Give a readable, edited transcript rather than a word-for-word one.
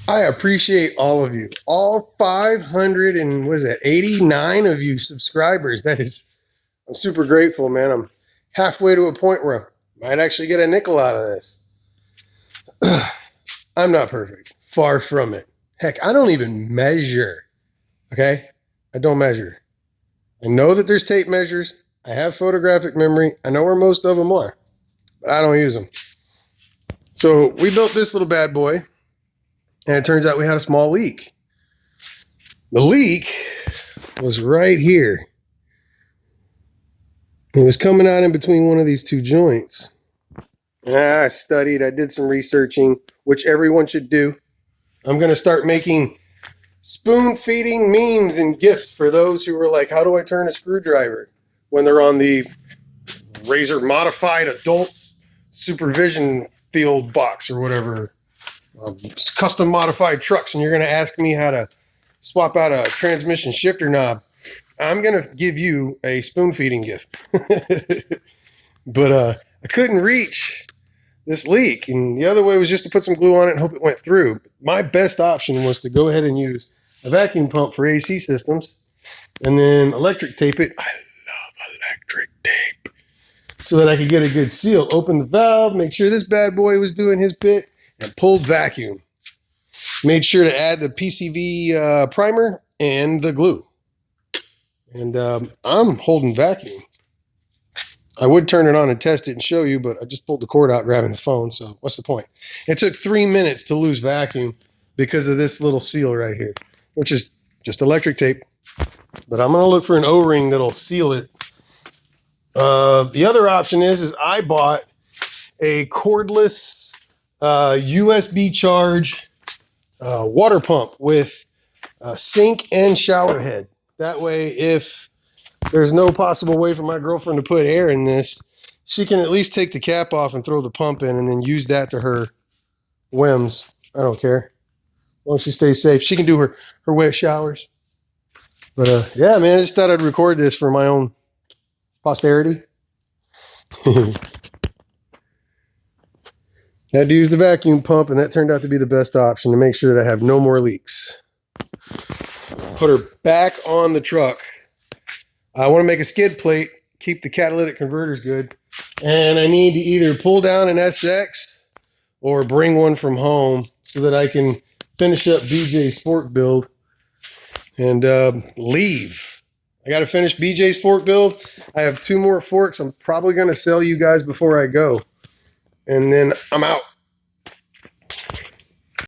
I appreciate all of you. All 500 and what is that, 89 of you subscribers. I'm super grateful, man. I'm halfway to a point where I might actually get a nickel out of this. I'm not perfect. Far from it. Heck, I don't even measure. Okay? I don't measure. I know that there's tape measures. I have photographic memory. I know where most of them are, but I don't use them. So we built this little bad boy. And it turns out we had a small leak. The leak was right here. It was coming out in between one of these two joints. And I studied, I did some researching, which everyone should do. I'm going to start making spoon feeding memes and gifts for those who are like, how do I turn a screwdriver? When they're on the Razor Modified Adults Supervision Field box or whatever. Custom modified trucks, and you're going to ask me how to swap out a transmission shifter knob. I'm going to give you a spoon feeding gift. But I couldn't reach this leak, and the other way was just to put some glue on it and hope it went through. My best option was to go ahead and use a vacuum pump for AC systems and then electric tape it. I love electric tape. So that I could get a good seal. Open the valve, make sure this bad boy was doing his bit, and pulled vacuum. Made sure to add the PCV primer and the glue. And I'm holding vacuum. I would turn it on and test it and show you, but I just pulled the cord out grabbing the phone, so what's the point? It took 3 minutes to lose vacuum because of this little seal right here, which is just electric tape. But I'm going to look for an O-ring that'll seal it. The other option is I bought a cordless USB charge water pump with sink and shower head. That way, if there's no possible way for my girlfriend to put air in this, she can at least take the cap off and throw the pump in and then use that to her whims. I don't care. As long as she stays safe. She can do her wet showers. But yeah, man, I just thought I'd record this for my own posterity. Had to use the vacuum pump, and that turned out to be the best option to make sure that I have no more leaks. Put her back on the truck. I want to make a skid plate, keep the catalytic converters good, and I need to either pull down an SX or bring one from home so that I can finish up BJ's fork build and leave. I got to finish BJ's fork build. I have 2 more forks I'm probably going to sell you guys before I go. And then I'm out.